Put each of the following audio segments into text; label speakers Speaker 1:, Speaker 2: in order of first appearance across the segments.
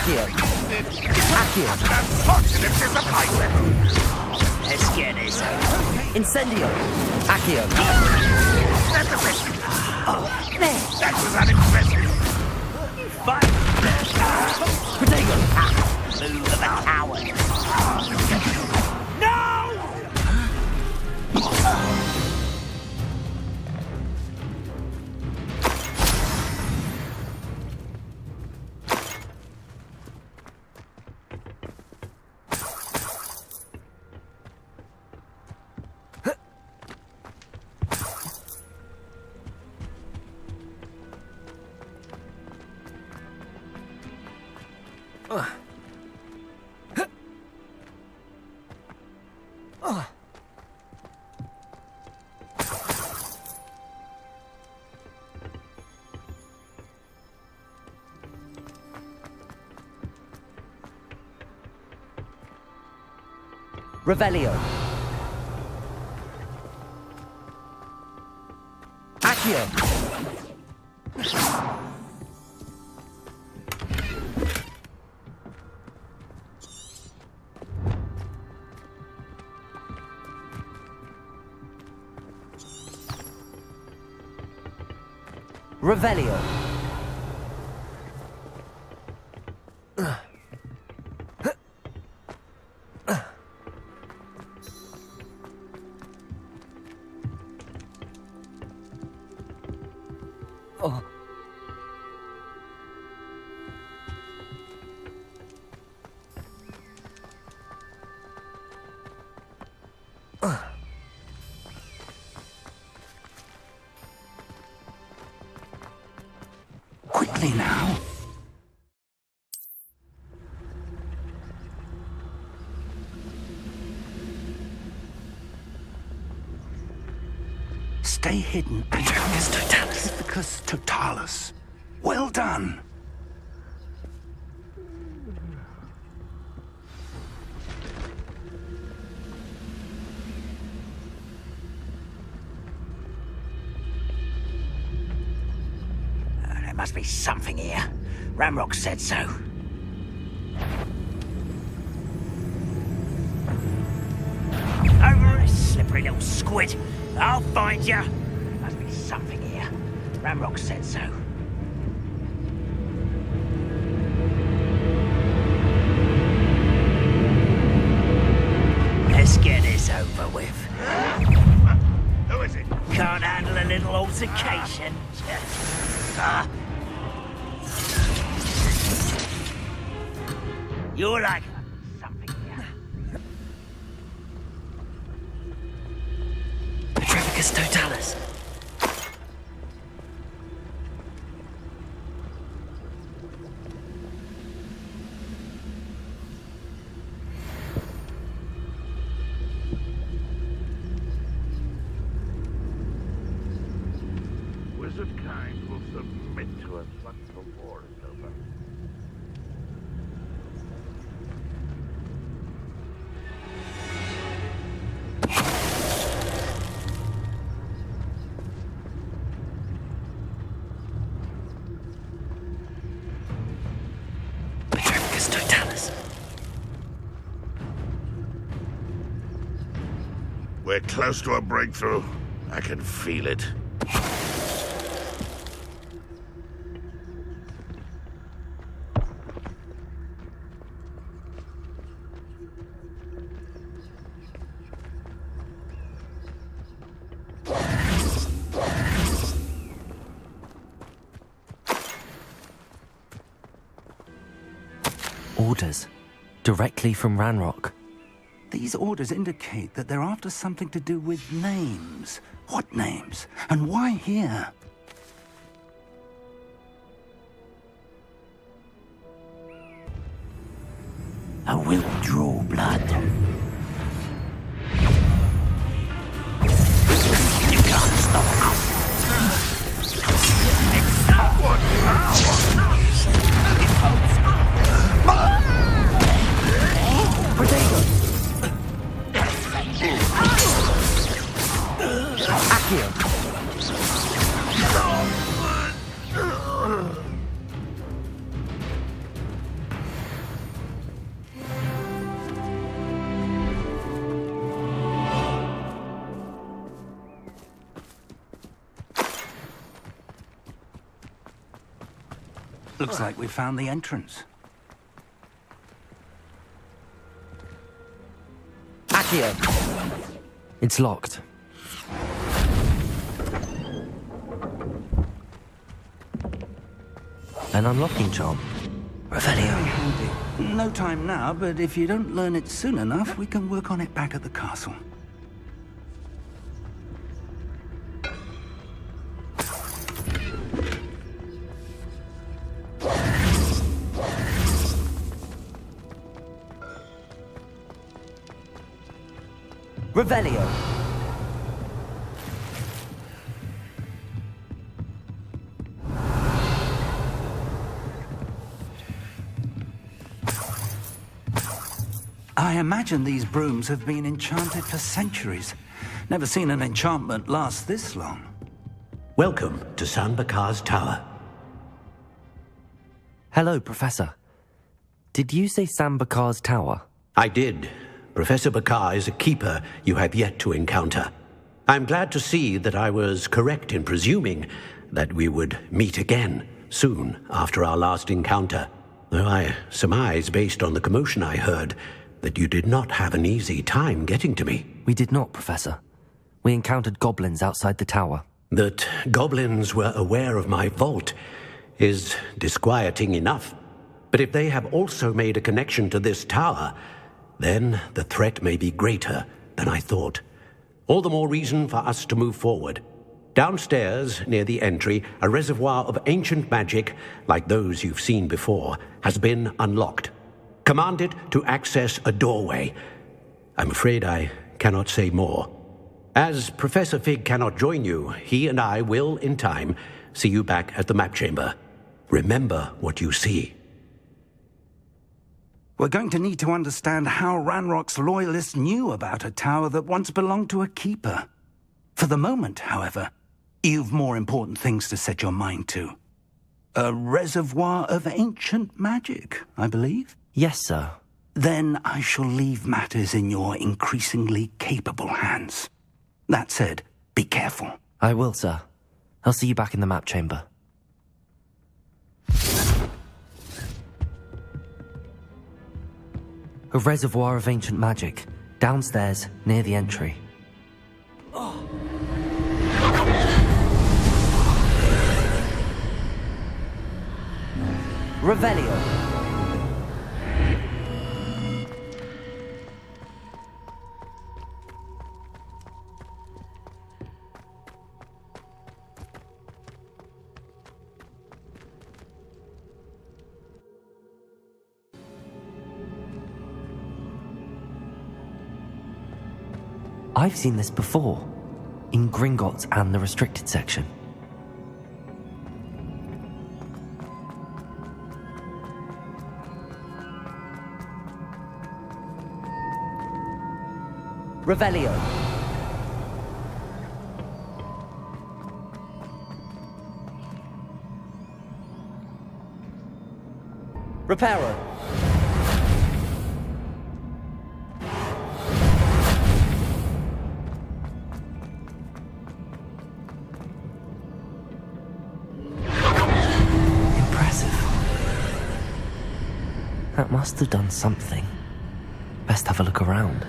Speaker 1: Accio. Accio.
Speaker 2: Positive disappointment.
Speaker 1: Let's get this. Incendio. Accio.
Speaker 2: That's a bit.
Speaker 1: There.
Speaker 2: That was unimpressive.
Speaker 1: Fine. Protego. Move of a coward. No! Revelio. Accio. Revelio. Oh.
Speaker 2: Quickly now. Stay hidden.
Speaker 1: Petrocus totalis.
Speaker 2: Petrocus totalis. Well done.
Speaker 1: There must be something here. Ramrock said so. Over it, slippery little squid. I'll find you. There must be something here. Ramrock said so. Let's get this over with.
Speaker 2: Who is it?
Speaker 1: Can't handle a little altercation. You're like something here. Petrocus totalis.
Speaker 2: Wizard kind will submit to us once the war is over.
Speaker 1: Petrocus totalis.
Speaker 2: We're close to a breakthrough. I can feel it.
Speaker 3: Orders. Directly from Ranrock.
Speaker 2: These orders indicate that they're after something to do with names. What names? And why here?
Speaker 1: I will draw blood. You can't stop us.
Speaker 2: What power?
Speaker 1: Protego. Accio.
Speaker 2: Looks like we found the entrance.
Speaker 3: Accio! It's locked. An unlocking charm. Revelio.
Speaker 2: Very handy. No time now, but if you don't learn it soon enough, we can work on it back at the castle.
Speaker 3: Revelio.
Speaker 2: I imagine these brooms have been enchanted for centuries. Never seen an enchantment last this long.
Speaker 4: Welcome to San Bakar's Tower.
Speaker 3: Hello, Professor. Did you say Sam Bakar's tower?
Speaker 4: I did. Professor Bakar is a keeper you have yet to encounter. I'm glad to see that I was correct in presuming that we would meet again soon after our last encounter, though I surmise, based on the commotion I heard, that you did not have an easy time getting to me.
Speaker 3: We did not, Professor. We encountered goblins outside the tower.
Speaker 4: That goblins were aware of my vault is disquieting enough. But if they have also made a connection to this tower, then the threat may be greater than I thought. All the more reason for us to move forward. Downstairs, near the entry, a reservoir of ancient magic, like those you've seen before, has been unlocked. Command it to access a doorway. I'm afraid I cannot say more. As Professor Fig cannot join you, he and I will, in time, see you back at the map chamber. Remember what you see.
Speaker 2: We're going to need to understand how Ranrock's loyalists knew about a tower that once belonged to a keeper. For the moment, however, you've more important things to set your mind to. A reservoir of ancient magic, I believe?
Speaker 3: Yes, sir.
Speaker 2: Then I shall leave matters in your increasingly capable hands. That said, be careful.
Speaker 3: I will, sir. I'll see you back in the map chamber. A reservoir of ancient magic, downstairs, near the entry. Revelio. I've seen this before, in Gringotts and the restricted section. Revelio. Reparo. That must have done something. Best have a look around.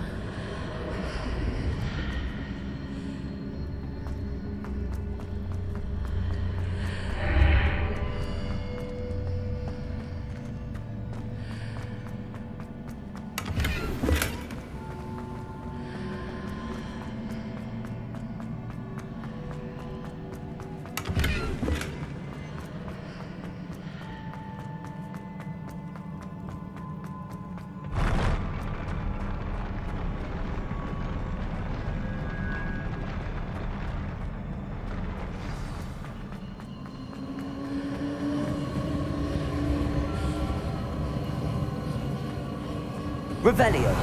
Speaker 3: Revelio.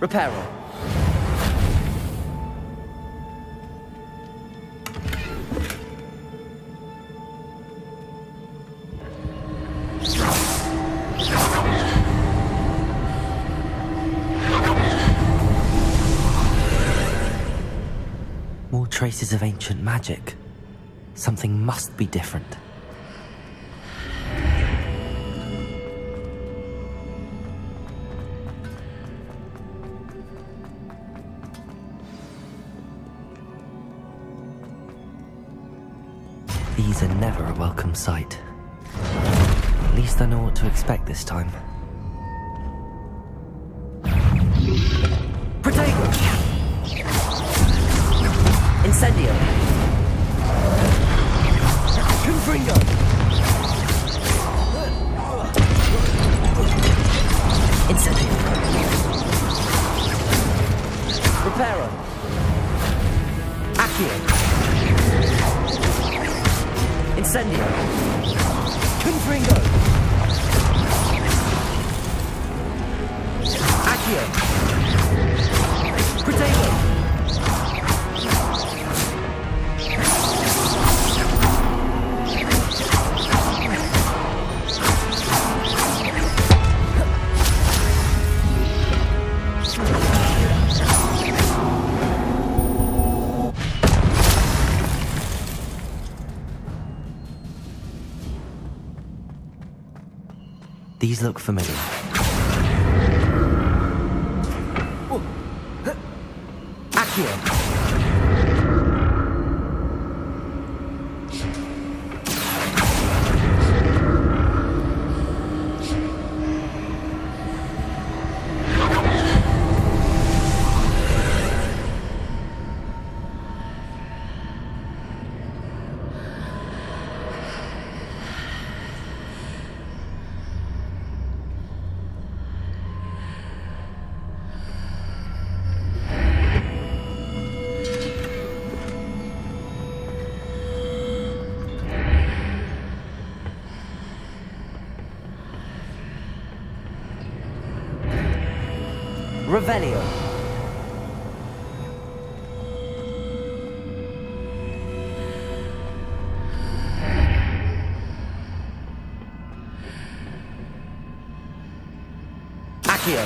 Speaker 5: Reparo.
Speaker 3: More traces of ancient magic. Something must be different. These are never a welcome sight. At least I know what to expect this time.
Speaker 5: Protego! Incendio! Confringo! Incendio! Reparo! Accio! Incendio! Confringo! Accio! Protego!
Speaker 3: These look familiar.
Speaker 5: Accio! Revelio. Accio.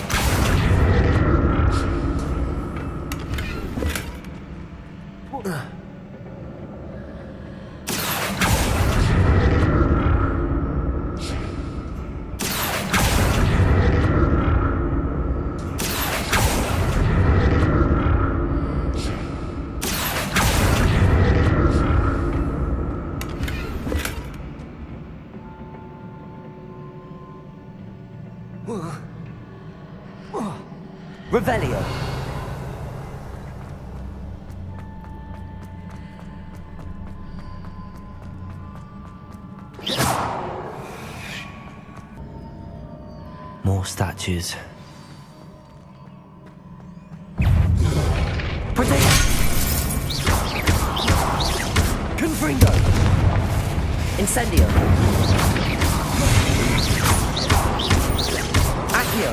Speaker 5: Revelio.
Speaker 3: More statues.
Speaker 5: Protego. Confringo. Incendio. Accio.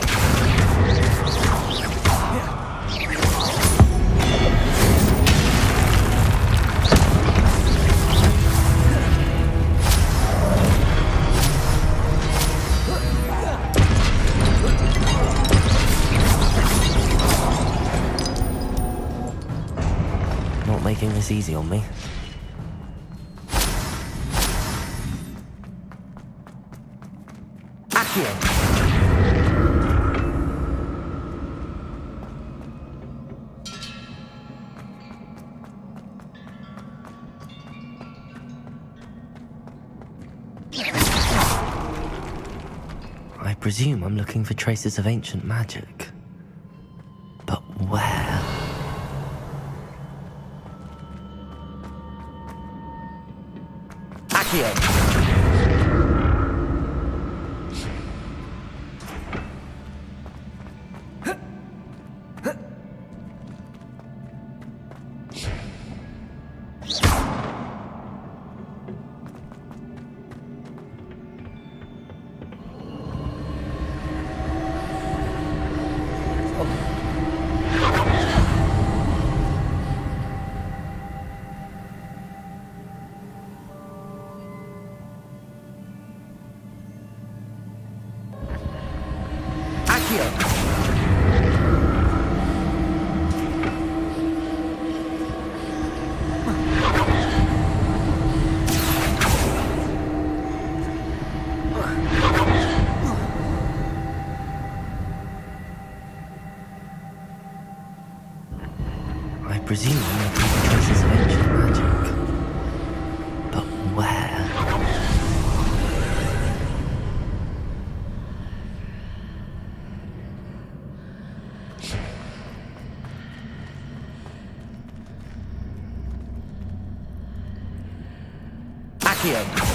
Speaker 3: Not making this easy on me.
Speaker 5: Accio.
Speaker 3: I presume I'm looking for traces of ancient magic. But where?
Speaker 5: Accio. Accio.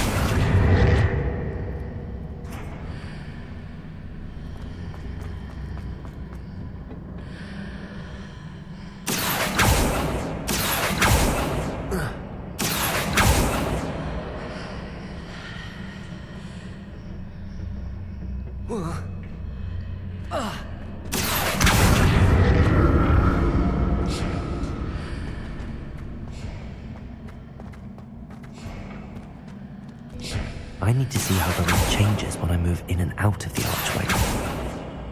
Speaker 3: I need to see how the light changes when I move in and out of the archway.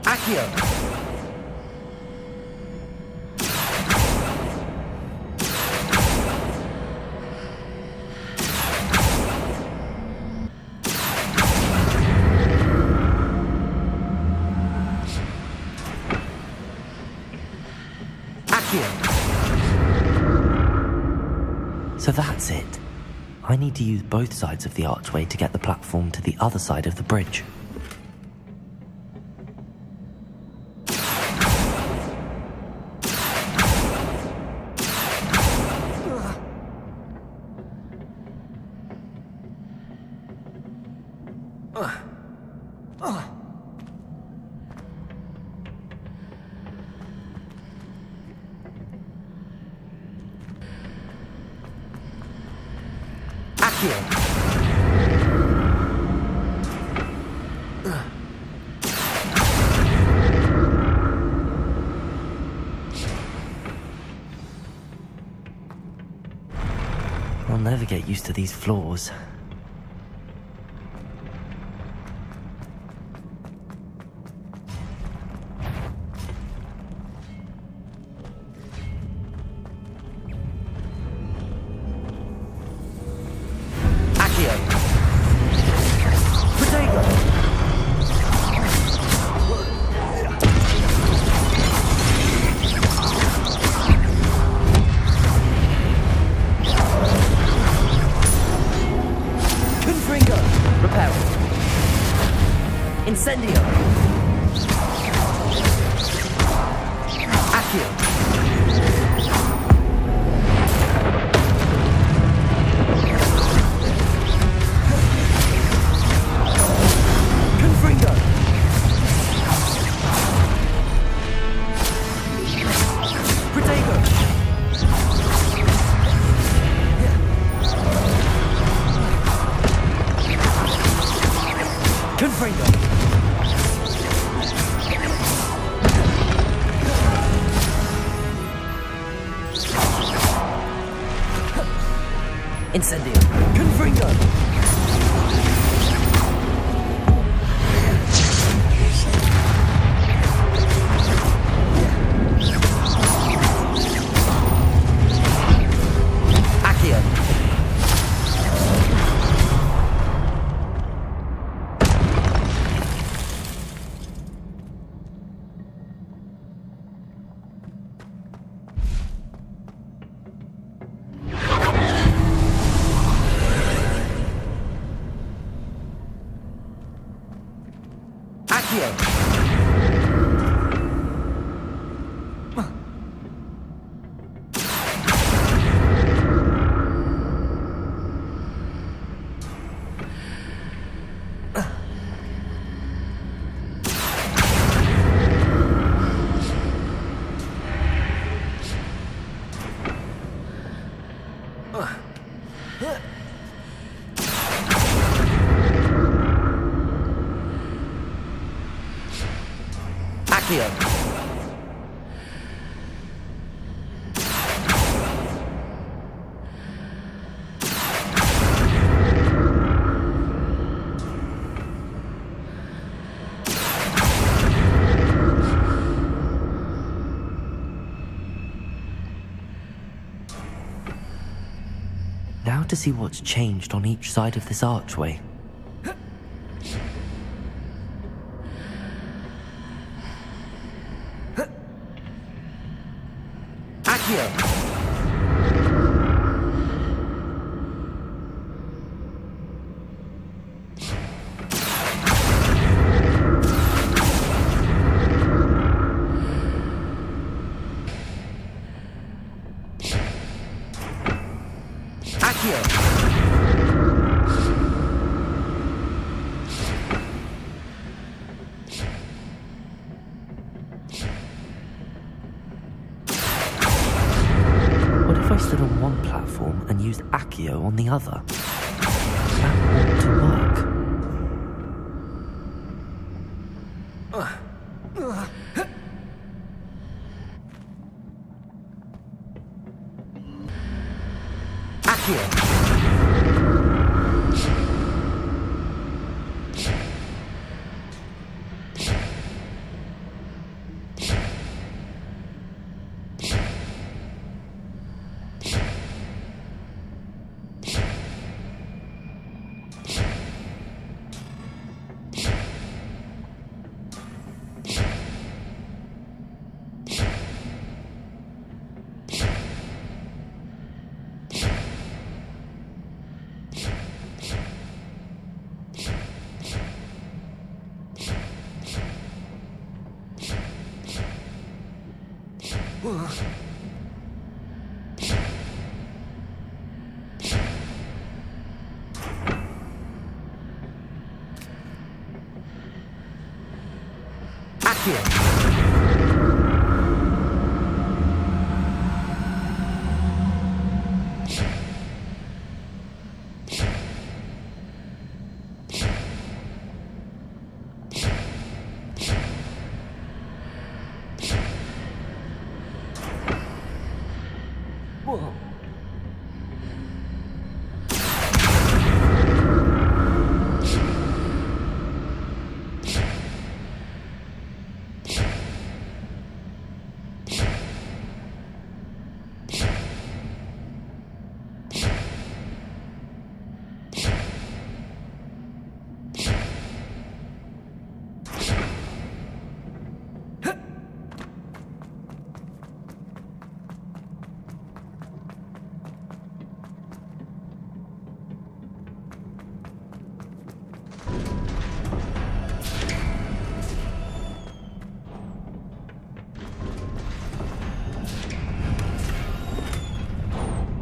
Speaker 5: Accio.
Speaker 3: So that's it. I need to use both sides of the archway to get the platform to the other side of the bridge. I'll never get used to these floors.
Speaker 5: Incendio. Accio. Confringo. Protego. Confringo. Incendio. Confringo. Accio. Accio.
Speaker 3: Now to see what's changed on each side of this archway.
Speaker 5: Accio. Accio.
Speaker 3: use Accio on the other. That ought to work.
Speaker 5: Accio.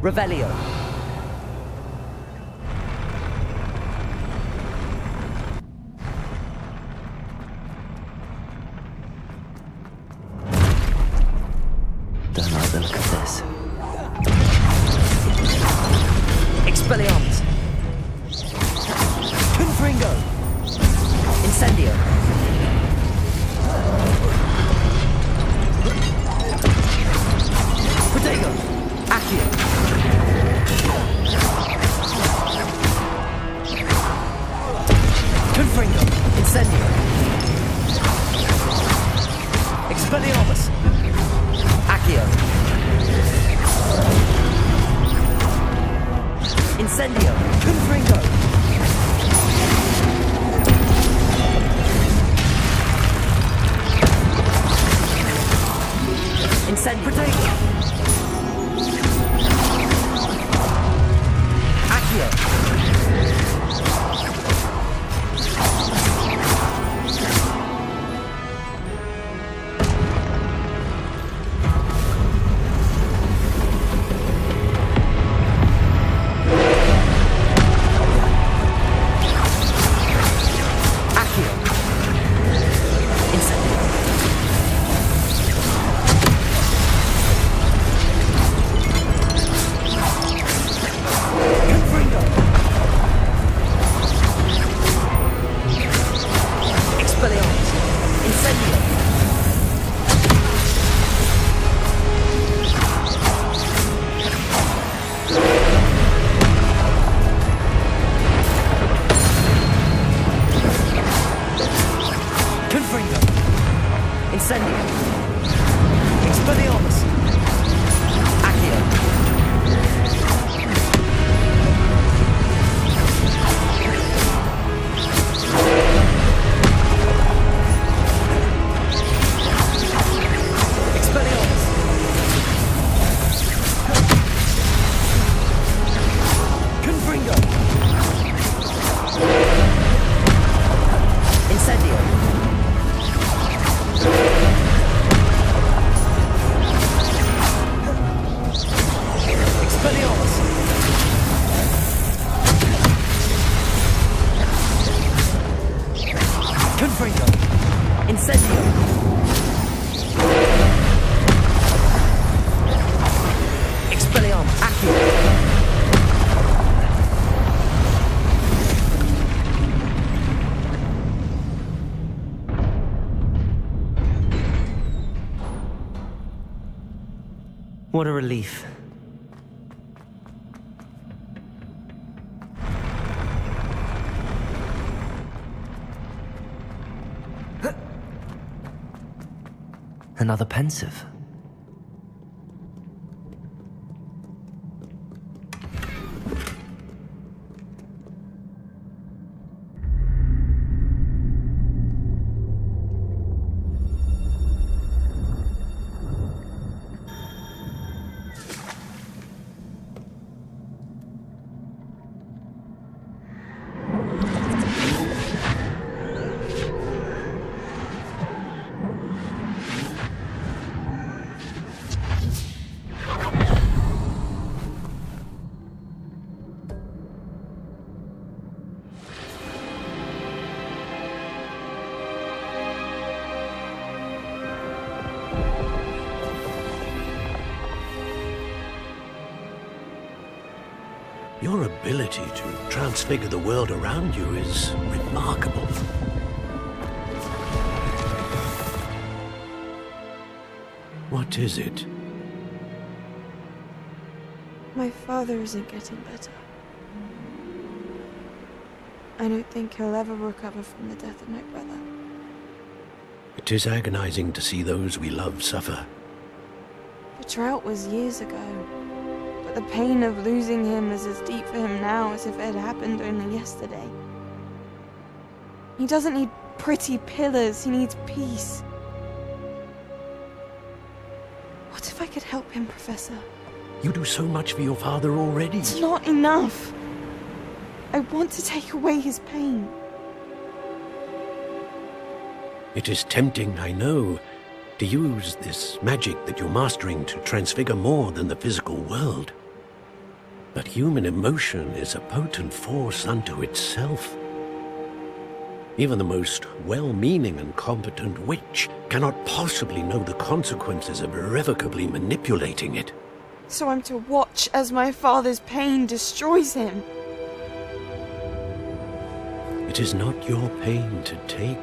Speaker 5: Revelio.
Speaker 3: Don't like the look of this.
Speaker 5: Expelliarmus. Confringo. Incendio. Protego. Accio. Confringo. Incendio. Expelliarmus. Accio. Incendio. Confringo. Incend Protego. Accio. Confringo.
Speaker 3: What a relief. Another pensive.
Speaker 4: Your ability to transfigure the world around you is remarkable. What is it?
Speaker 6: My father isn't getting better. I don't think he'll ever recover from the death of my brother.
Speaker 4: It is agonizing to see those we love suffer.
Speaker 6: The drought was years ago, but the pain of losing him is as deep for him now as if it had happened only yesterday. He doesn't need pretty pillars, he needs peace. What if I could help him, Professor?
Speaker 4: You do so much for your father already.
Speaker 6: It's not enough. I want to take away his pain.
Speaker 4: It is tempting, I know, to use this magic that you're mastering to transfigure more than the physical world. But human emotion is a potent force unto itself. Even the most well-meaning and competent witch cannot possibly know the consequences of irrevocably manipulating it.
Speaker 6: So I'm to watch as my father's pain destroys him.
Speaker 4: It is not your pain to take.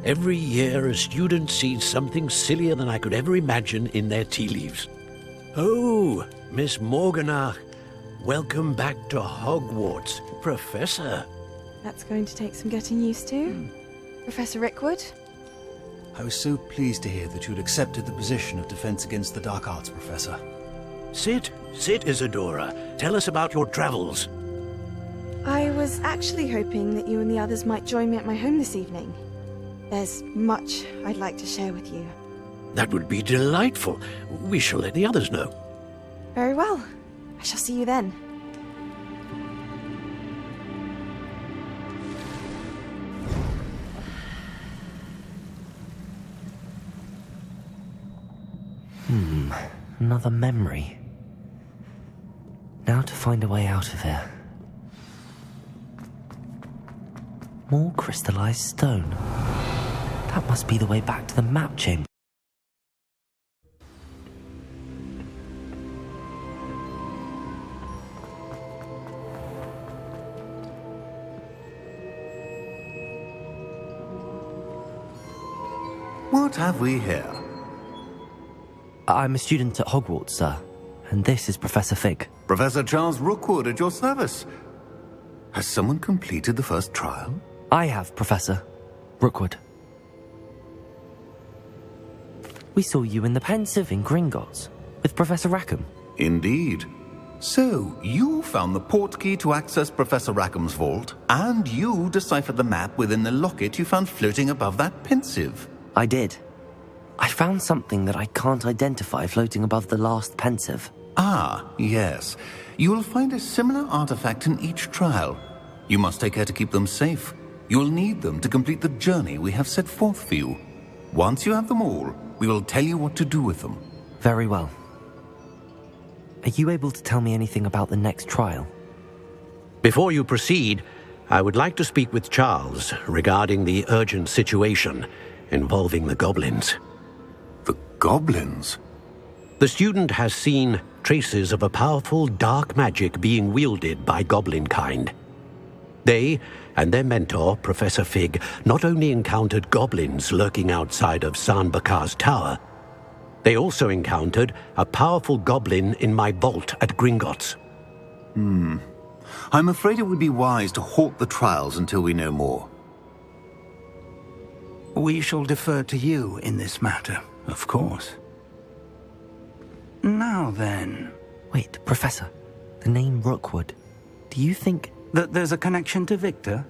Speaker 4: Every year, a student sees something sillier than I could ever imagine in their tea leaves. Oh, Miss Morganach, welcome back to Hogwarts, Professor.
Speaker 6: That's going to take some getting used to. Professor Rickwood?
Speaker 7: I was so pleased to hear that you'd accepted the position of Defense Against the Dark Arts, Professor.
Speaker 4: Sit, Isadora. Tell us about your travels.
Speaker 6: I was actually hoping that you and the others might join me at my home this evening. There's much I'd like to share with you.
Speaker 4: That would be delightful. We shall let the others know.
Speaker 6: Very well. I shall see you then.
Speaker 3: Another memory. Now to find a way out of here. More crystallized stone. That must be the way back to the map chamber.
Speaker 8: What have we here?
Speaker 3: I'm a student at Hogwarts, sir, and this is Professor Fig.
Speaker 8: Professor Charles Rookwood at your service. Has someone completed the first trial?
Speaker 3: I have, Professor Rookwood. We saw you in the Pensive in Gringotts with Professor Rackham.
Speaker 8: Indeed. So, you found the portkey to access Professor Rackham's vault, and you deciphered the map within the locket you found floating above that Pensive.
Speaker 3: I did. I found something that I can't identify floating above the last Pensive.
Speaker 8: Ah, yes. You will find a similar artifact in each trial. You must take care to keep them safe. You will need them to complete the journey we have set forth for you. Once you have them all, we will tell you what to do with them.
Speaker 3: Very well. Are you able to tell me anything about the next trial?
Speaker 4: Before you proceed, I would like to speak with Charles regarding the urgent situation involving the goblins.
Speaker 8: The goblins?
Speaker 4: The student has seen traces of a powerful dark magic being wielded by goblin kind. They and their mentor, Professor Fig, not only encountered goblins lurking outside of Sanbakar's tower, they also encountered a powerful goblin in my vault at Gringotts.
Speaker 8: I'm afraid it would be wise to halt the trials until we know more.
Speaker 2: We shall defer to you in this matter, of course. Now then...
Speaker 3: Wait, Professor. The name Rookwood. Do you think...
Speaker 2: that there's a connection to Victor?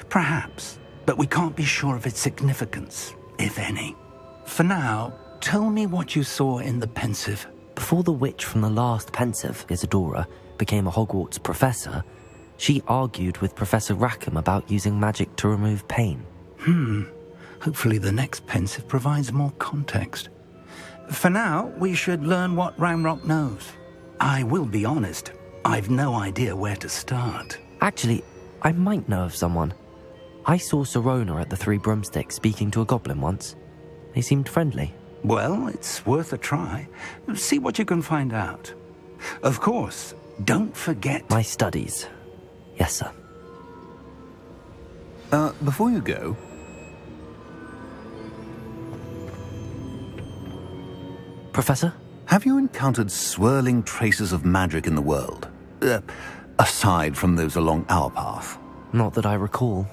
Speaker 2: Perhaps, but we can't be sure of its significance, if any. For now, tell me what you saw in the pensive.
Speaker 3: Before the witch from the last pensive, Isadora, became a Hogwarts professor, she argued with Professor Rackham about using magic to remove pain.
Speaker 2: Hopefully the next pensive provides more context. For now, we should learn what Ranrock knows. I will be honest, I've no idea where to start.
Speaker 3: Actually, I might know of someone. I saw Serona at the Three Broomsticks speaking to a goblin once. They seemed friendly.
Speaker 2: Well, it's worth a try. See what you can find out. Of course, don't forget...
Speaker 3: My studies. Yes, sir.
Speaker 8: Before you go...
Speaker 3: Professor?
Speaker 8: Have you encountered swirling traces of magic in the world? Aside from those along our path.
Speaker 3: Not that I recall.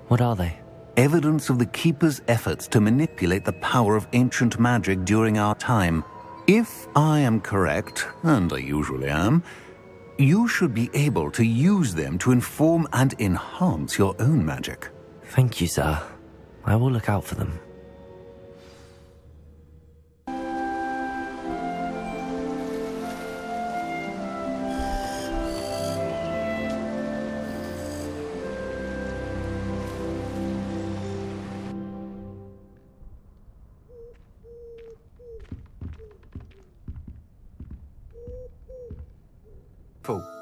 Speaker 3: What are they?
Speaker 8: Evidence of the Keeper's efforts to manipulate the power of ancient magic during our time. If I am correct, and I usually am, you should be able to use them to inform and enhance your own magic.
Speaker 3: Thank you, sir. I will look out for them.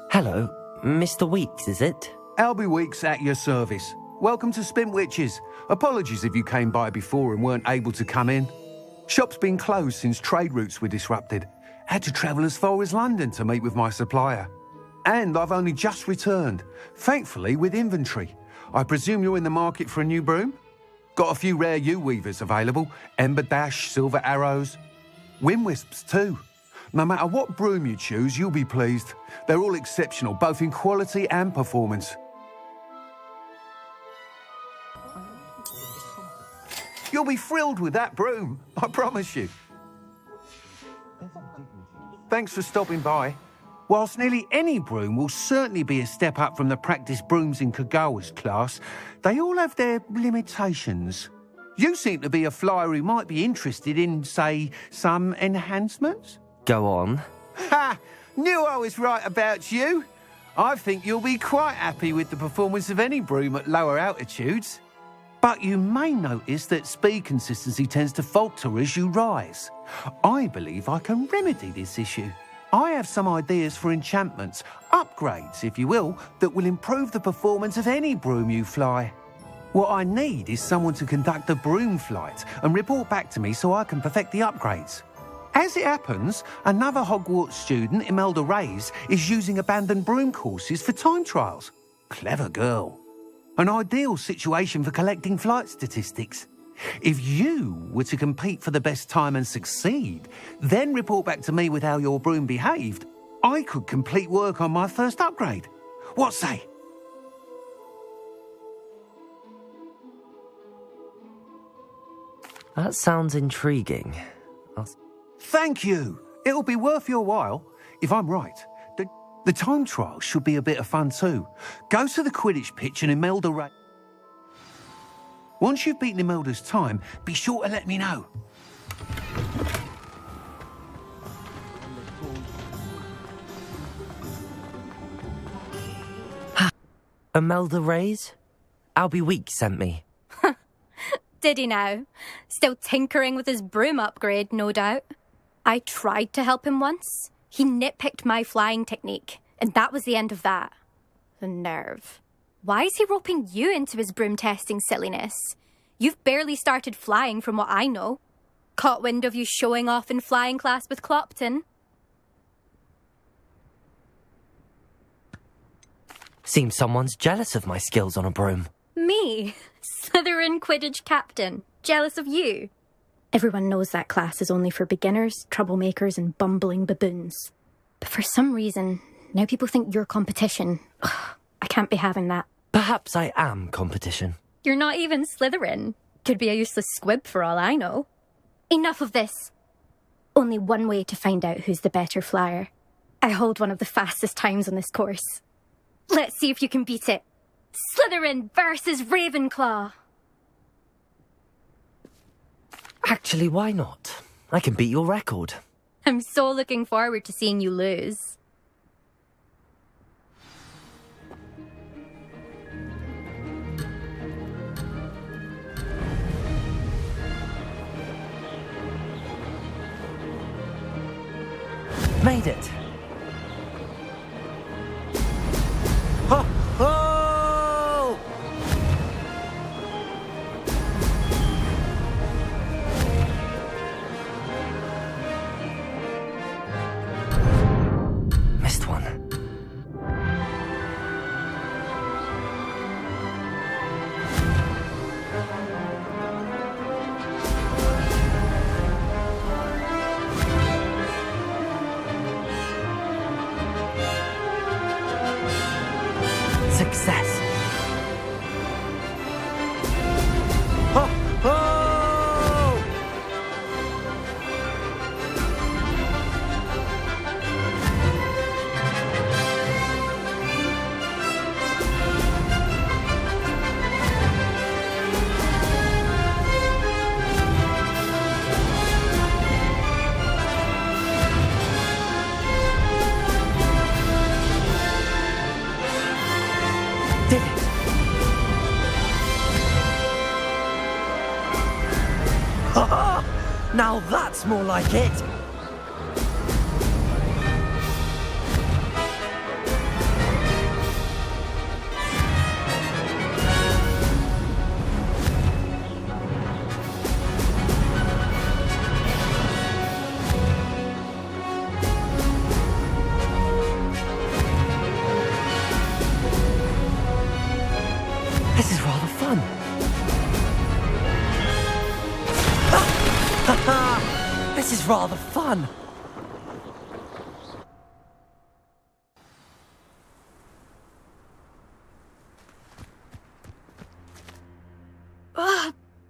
Speaker 3: Hello, Mr. Weeks, is it?
Speaker 9: Albie Weeks at your service. Welcome to Spin Witches. Apologies if you came by before and weren't able to come in. Shop's been closed since trade routes were disrupted. Had to travel as far as London to meet with my supplier. And I've only just returned, thankfully with inventory. I presume you're in the market for a new broom? Got a few rare yew-weavers available. Ember Dash, Silver Arrows. Wind Wisps too. No matter what broom you choose, you'll be pleased. They're all exceptional, both in quality and performance. You'll be thrilled with that broom, I promise you. Thanks for stopping by. Whilst nearly any broom will certainly be a step up from the practice brooms in Kagawa's class, they all have their limitations. You seem to be a flyer who might be interested in, say, some enhancements?
Speaker 3: Go on.
Speaker 9: Ha! Knew I was right about you. I think you'll be quite happy with the performance of any broom at lower altitudes. But you may notice that speed consistency tends to falter as you rise. I believe I can remedy this issue. I have some ideas for enchantments, upgrades, if you will, that will improve the performance of any broom you fly. What I need is someone to conduct a broom flight and report back to me so I can perfect the upgrades. As it happens, another Hogwarts student, Imelda Reyes, is using abandoned broom courses for time trials. Clever girl. An ideal situation for collecting flight statistics. If you were to compete for the best time and succeed, then report back to me with how your broom behaved, I could complete work on my first upgrade. What say?
Speaker 3: That sounds intriguing.
Speaker 9: Thank you. It'll be worth your while. If I'm right, the time trial should be a bit of fun too. Go to the Quidditch pitch and Imelda Ray. Once you've beaten Imelda's time, be sure to let me know.
Speaker 3: Imelda Reyes? Albie Weeks sent me.
Speaker 10: Did he now? Still tinkering with his broom upgrade, no doubt. I tried to help him once. He nitpicked my flying technique, and that was the end of that. The nerve. Why is he roping you into his broom testing silliness? You've barely started flying from what I know. Caught wind of you showing off in flying class with Clopton.
Speaker 3: Seems someone's jealous of my skills on a broom.
Speaker 10: Me? Slytherin Quidditch captain. Jealous of you? Everyone knows that class is only for beginners, troublemakers, and bumbling baboons. But for some reason, now people think you're competition. Ugh, I can't be having that.
Speaker 3: Perhaps I am competition.
Speaker 10: You're not even Slytherin. Could be a useless squib for all I know. Enough of this. Only one way to find out who's the better flyer. I hold one of the fastest times on this course. Let's see if you can beat it. Slytherin versus Ravenclaw.
Speaker 3: Actually, why not? I can beat your record.
Speaker 10: I'm so looking forward to seeing you lose.
Speaker 3: Made it. Ho! Ho! Missed one. Success. Ho! Ho! Did it. Ha! Now that's more like it. This is rather fun. This is rather fun.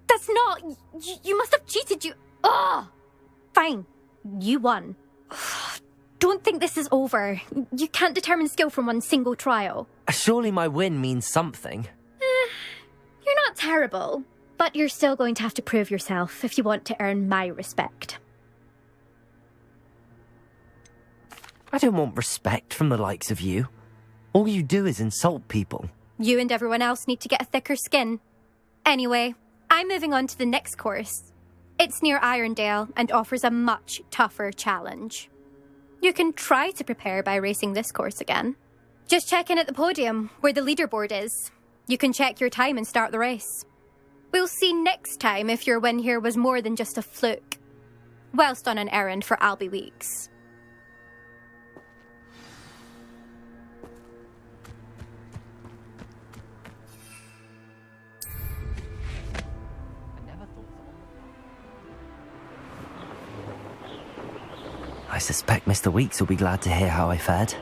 Speaker 10: That's not... You must have cheated, you... Ugh! Fine. You won. Don't think this is over. You can't determine skill from one single trial.
Speaker 3: Surely my win means something.
Speaker 10: You're not terrible, but you're still going to have to prove yourself if you want to earn my respect.
Speaker 3: I don't want respect from the likes of you. All you do is insult people.
Speaker 10: You and everyone else need to get a thicker skin. Anyway, I'm moving on to the next course. It's near Irondale and offers a much tougher challenge. You can try to prepare by racing this course again. Just check in at the podium, where the leaderboard is. You can check your time and start the race. We'll see next time if your win here was more than just a fluke. Whilst on an errand for Albie Weeks.
Speaker 3: I suspect Mr. Weeks will be glad to hear how I fared.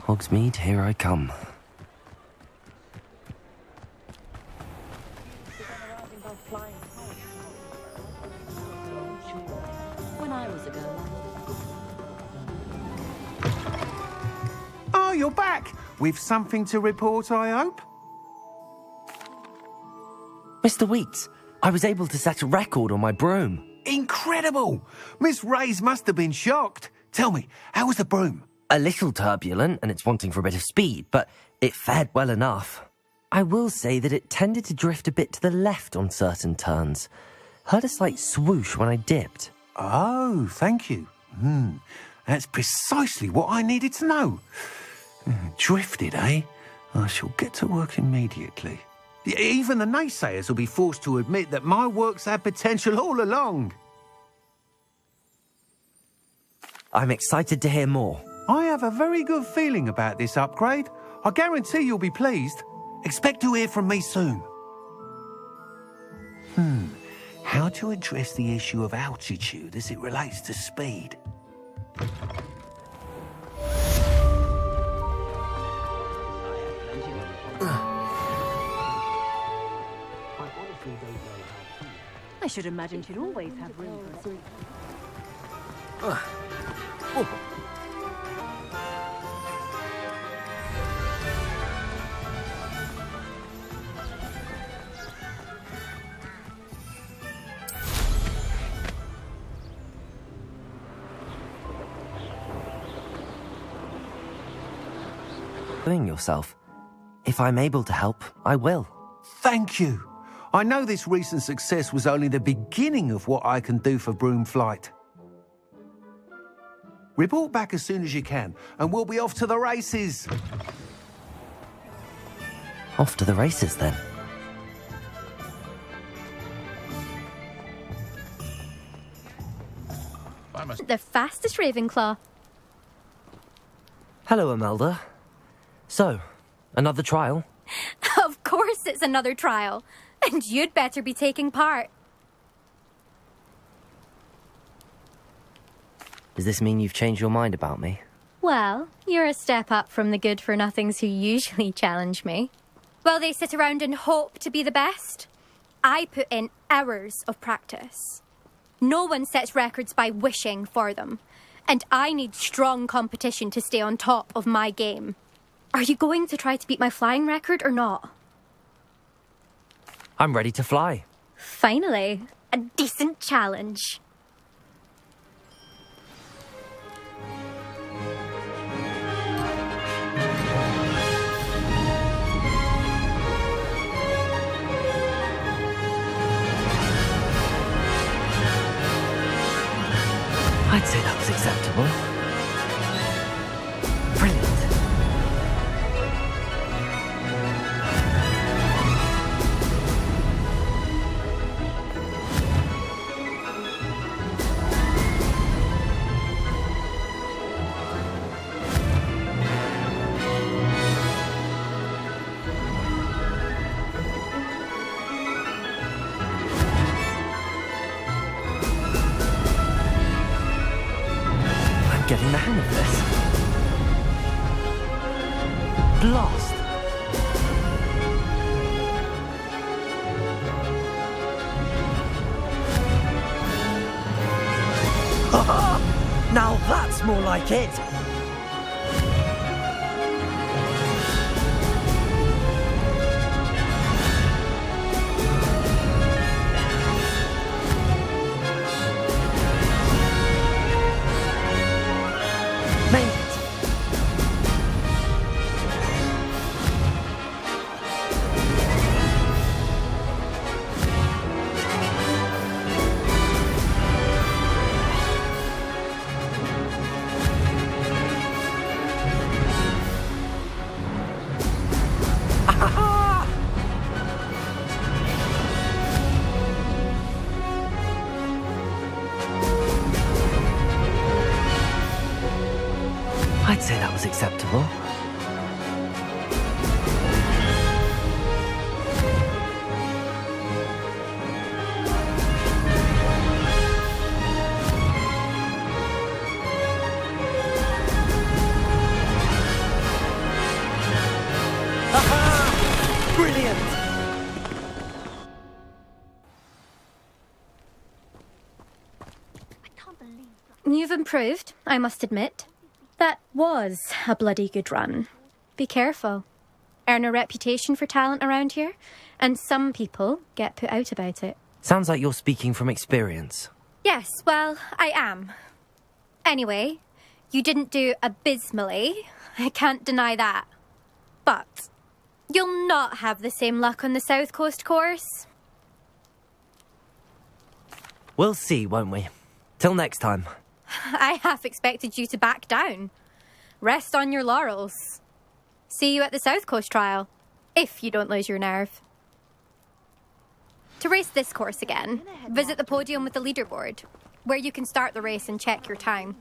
Speaker 3: Hogsmeade, here I come.
Speaker 11: When I was a girl,
Speaker 9: Oh, you're back! With something to report, I hope?
Speaker 3: Mr. Weeks, I was able to set a record on my broom.
Speaker 9: Incredible! Miss Reyes must have been shocked. Tell me, how was the broom?
Speaker 3: A little turbulent, and it's wanting for a bit of speed, but it fared well enough. I will say that it tended to drift a bit to the left on certain turns. Heard a slight swoosh when I dipped.
Speaker 9: Oh, thank you. That's precisely what I needed to know. Drifted, eh? I shall get to work immediately. Even the naysayers will be forced to admit that my work's had potential all along.
Speaker 3: I'm excited to hear more.
Speaker 9: I have a very good feeling about this upgrade. I guarantee you'll be pleased. Expect to hear from me soon. How to address the issue of altitude as it relates to speed?
Speaker 11: I should imagine she'd always have room for
Speaker 3: Doing yourself. If I'm able to help, I will.
Speaker 9: Thank you. I know this recent success was only the beginning of what I can do for Broom Flight. Report back as soon as you can, and we'll be off to the races.
Speaker 3: Off to the races, then.
Speaker 10: The fastest Ravenclaw.
Speaker 3: Hello, Imelda. So, another trial?
Speaker 10: Of course it's another trial. And you'd better be taking part.
Speaker 3: Does this mean you've changed your mind about me?
Speaker 10: Well, you're a step up from the good-for-nothings who usually challenge me. Well, they sit around and hope to be the best. I put in hours of practice. No one sets records by wishing for them. And I need strong competition to stay on top of my game. Are you going to try to beat my flying record or not?
Speaker 3: I'm ready to fly.
Speaker 10: Finally, a decent challenge.
Speaker 3: I'd say that was acceptable. Brilliant. Getting the hang of this. Blast! Now that's more like it! Made it! I'd say that was acceptable. Brilliant!
Speaker 10: You've improved, I must admit. That was a bloody good run. Be careful. Earn a reputation for talent around here, and some people get put out about it.
Speaker 3: Sounds like you're speaking from experience.
Speaker 10: Yes, well, I am. Anyway, you didn't do abysmally. I can't deny that. But you'll not have the same luck on the South Coast course.
Speaker 3: We'll see, won't we? Till next time.
Speaker 10: I half expected you to back down. Rest on your laurels. See you at the South Coast trial, if you don't lose your nerve. To race this course again, visit the podium with the leaderboard, where you can start the race and check your time.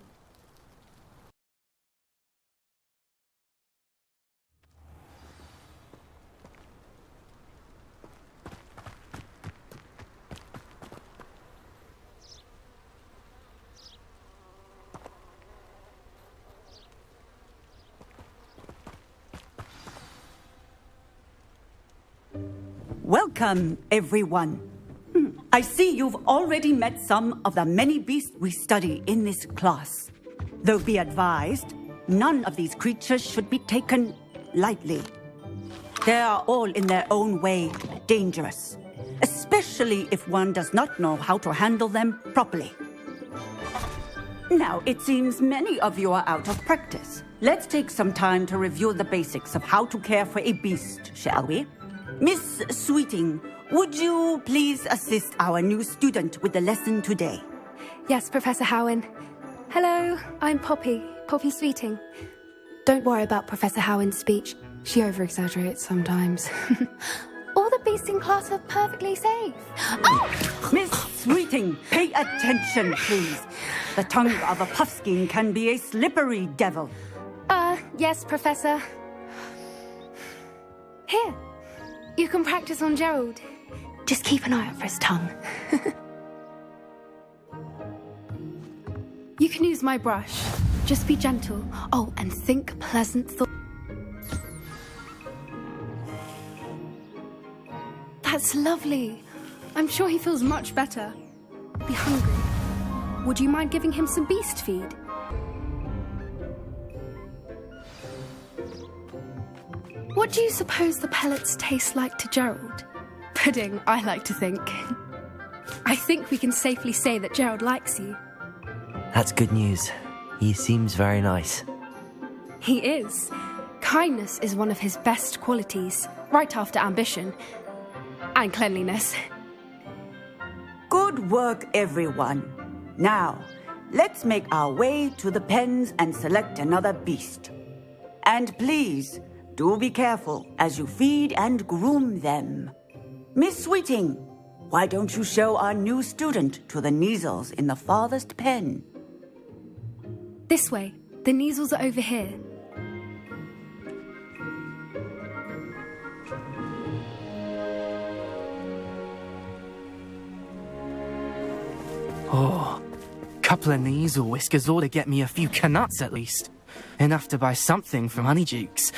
Speaker 12: Welcome, everyone. I see you've already met some of the many beasts we study in this class. Though be advised, none of these creatures should be taken lightly. They are all in their own way dangerous, especially if one does not know how to handle them properly. Now, it seems many of you are out of practice. Let's take some time to review the basics of how to care for a beast, shall we? Miss Sweeting, would you please assist our new student with the lesson today?
Speaker 13: Yes, Professor Howen. Hello, I'm Poppy Sweeting. Don't worry about Professor Howen's speech. She over-exaggerates sometimes. All the beasts in class are perfectly safe.
Speaker 12: Oh! Miss Sweeting, pay attention, please. The tongue of a puffskein can be a slippery devil.
Speaker 13: Yes, Professor. Here. You can practice on Gerald. Just keep an eye out for his tongue. You can use my brush. Just be gentle. Oh, and think pleasant thoughts. That's lovely. I'm sure he feels much better. Be hungry. Would you mind giving him some beast feed? What do you suppose the pellets taste like to Gerald? Pudding, I like to think. I think we can safely say that Gerald likes you.
Speaker 3: That's good news. He seems very nice.
Speaker 13: He is. Kindness is one of his best qualities, right after ambition. And cleanliness.
Speaker 12: Good work, everyone. Now, let's make our way to the pens and select another beast. And please, do be careful as you feed and groom them. Miss Sweeting, why don't you show our new student to the Neasels in the farthest pen?
Speaker 13: This way. The Neasels are over here.
Speaker 14: Oh, couple of Neasel whiskers ought to get me a few canuts at least. Enough to buy something from Honeydukes.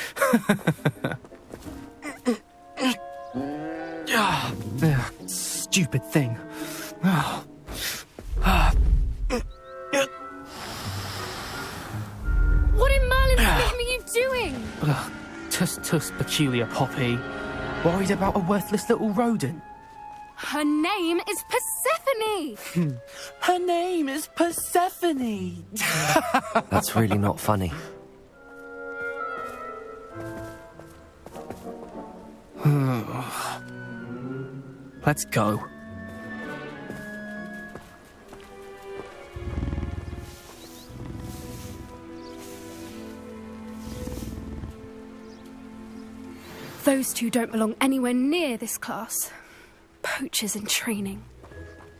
Speaker 14: Stupid thing.
Speaker 13: What in Merlin's name are you doing?
Speaker 14: Tuss, peculiar Poppy. Worried about a worthless little rodent.
Speaker 13: Her name is Persephone!
Speaker 14: Her name is Persephone!
Speaker 3: That's really not funny.
Speaker 14: Let's go.
Speaker 13: Those two don't belong anywhere near this class. Poachers in training.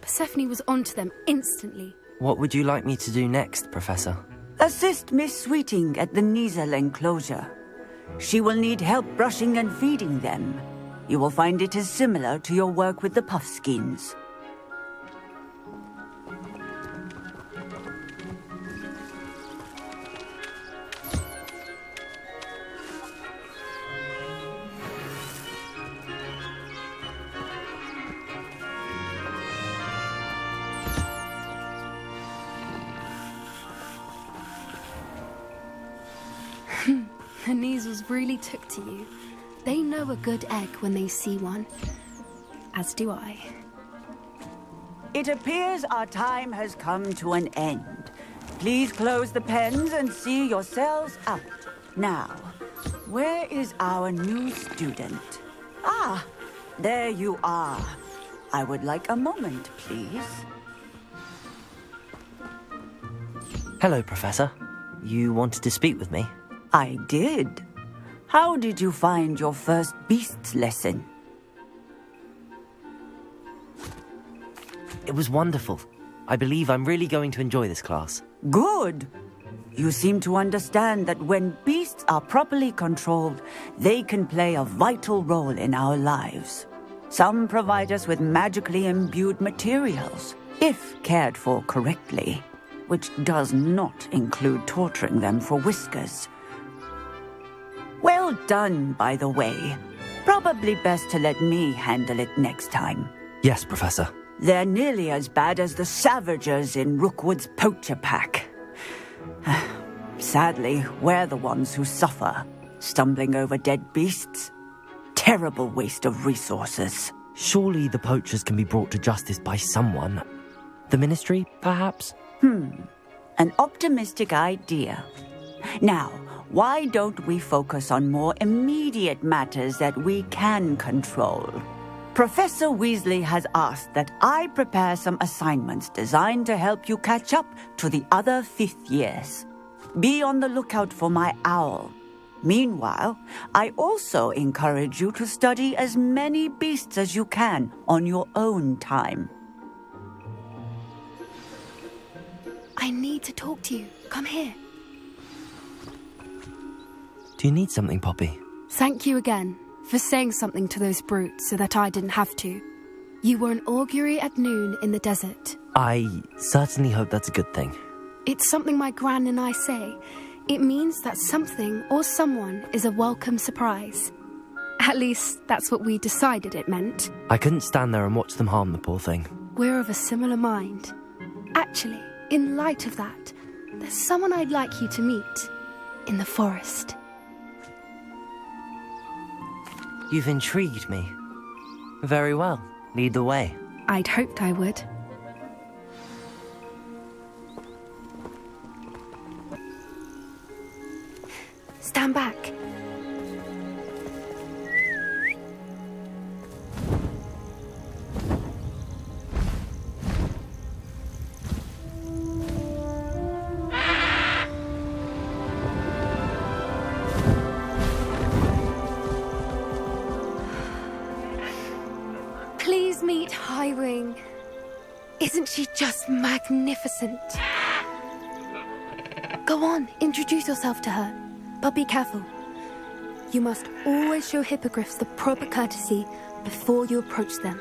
Speaker 13: Persephone was onto them instantly.
Speaker 3: What would you like me to do next, Professor?
Speaker 12: Assist Miss Sweeting at the Neasel enclosure. She will need help brushing and feeding them. You will find it is similar to your work with the puffskeins.
Speaker 13: The Neasels really took to you. They know a good egg when they see one. As do I.
Speaker 12: It appears our time has come to an end. Please close the pens and see yourselves out. Now, where is our new student? Ah, there you are. I would like a moment, please.
Speaker 3: Hello, Professor. You wanted to speak with me?
Speaker 12: I did. How did you find your first beasts lesson?
Speaker 3: It was wonderful. I believe I'm really going to enjoy this class.
Speaker 12: Good. You seem to understand that when beasts are properly controlled, they can play a vital role in our lives. Some provide us with magically imbued materials, if cared for correctly, which does not include torturing them for whiskers. Well done, by the way. Probably best to let me handle it next time.
Speaker 3: Yes, Professor.
Speaker 12: They're nearly as bad as the Savagers in Rookwood's poacher pack. Sadly, we're the ones who suffer, stumbling over dead beasts. Terrible waste of resources.
Speaker 3: Surely the poachers can be brought to justice by someone. The Ministry, perhaps?
Speaker 12: An optimistic idea. Now, why don't we focus on more immediate matters that we can control? Professor Weasley has asked that I prepare some assignments designed to help you catch up to the other 5th years. Be on the lookout for my owl. Meanwhile, I also encourage you to study as many beasts as you can on your own time.
Speaker 13: I need to talk to you. Come here.
Speaker 3: Do you need something, Poppy?
Speaker 13: Thank you again for saying something to those brutes so that I didn't have to. You were an augury at noon in the desert.
Speaker 3: I certainly hope that's a good thing.
Speaker 13: It's something my gran and I say. It means that something or someone is a welcome surprise. At least, that's what we decided it meant.
Speaker 3: I couldn't stand there and watch them harm the poor thing.
Speaker 13: We're of a similar mind. Actually, in light of that, there's someone I'd like you to meet in the forest.
Speaker 3: You've intrigued me. Very well. Lead the way.
Speaker 13: I'd hoped I would. Stand back. Please meet Highwing. Isn't she just magnificent? Go on, introduce yourself to her. But be careful. You must always show hippogriffs the proper courtesy before you approach them.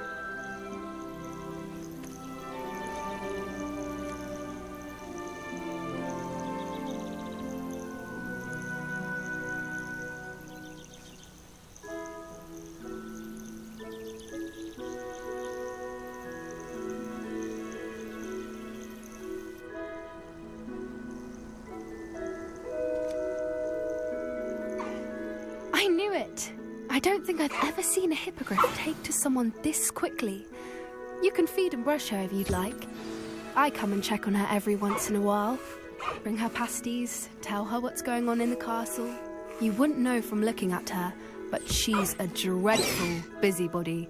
Speaker 13: I knew it! I don't think I've ever seen a hippogriff take to someone this quickly. You can feed and brush her if you'd like. I come and check on her every once in a while. Bring her pasties, tell her what's going on in the castle. You wouldn't know from looking at her, but she's a dreadful busybody.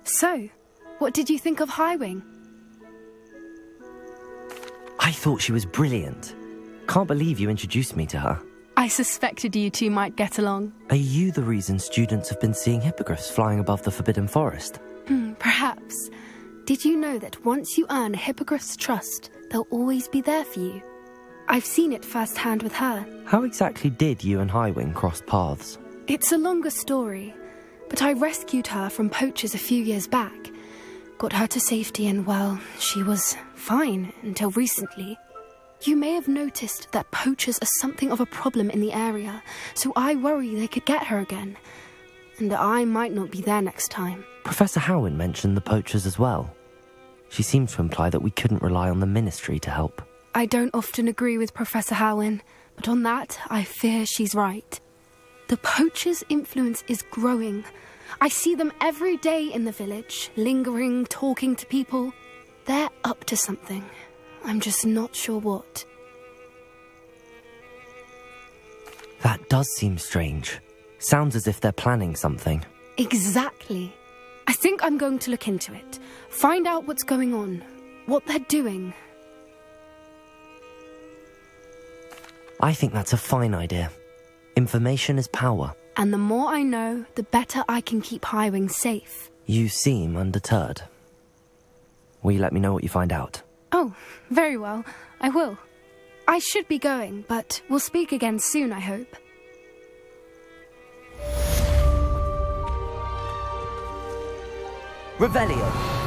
Speaker 13: So, what did you think of Highwing?
Speaker 3: I thought she was brilliant. Can't believe you introduced me to her.
Speaker 13: I suspected you two might get along.
Speaker 3: Are you the reason students have been seeing hippogriffs flying above the Forbidden Forest?
Speaker 13: Perhaps. Did you know that once you earn a hippogriff's trust, they'll always be there for you? I've seen it firsthand with her.
Speaker 3: How exactly did you and Highwing cross paths?
Speaker 13: It's a longer story, but I rescued her from poachers a few years back. Got her to safety and, well, she was fine until recently. You may have noticed that poachers are something of a problem in the area, so I worry they could get her again. And I might not be there next time.
Speaker 3: Professor Howen mentioned the poachers as well. She seemed to imply that we couldn't rely on the ministry to help.
Speaker 13: I don't often agree with Professor Howen, but on that, I fear she's right. The poachers' influence is growing. I see them every day in the village, lingering, talking to people. They're up to something. I'm just not sure what.
Speaker 3: That does seem strange. Sounds as if they're planning something.
Speaker 13: Exactly. I think I'm going to look into it. Find out what's going on. What they're doing.
Speaker 3: I think that's a fine idea. Information is power.
Speaker 13: And the more I know, the better I can keep Highwing safe.
Speaker 3: You seem undeterred. Will you let me know what you find out?
Speaker 13: Oh, very well. I will. I should be going, but we'll speak again soon, I hope.
Speaker 5: Revelio.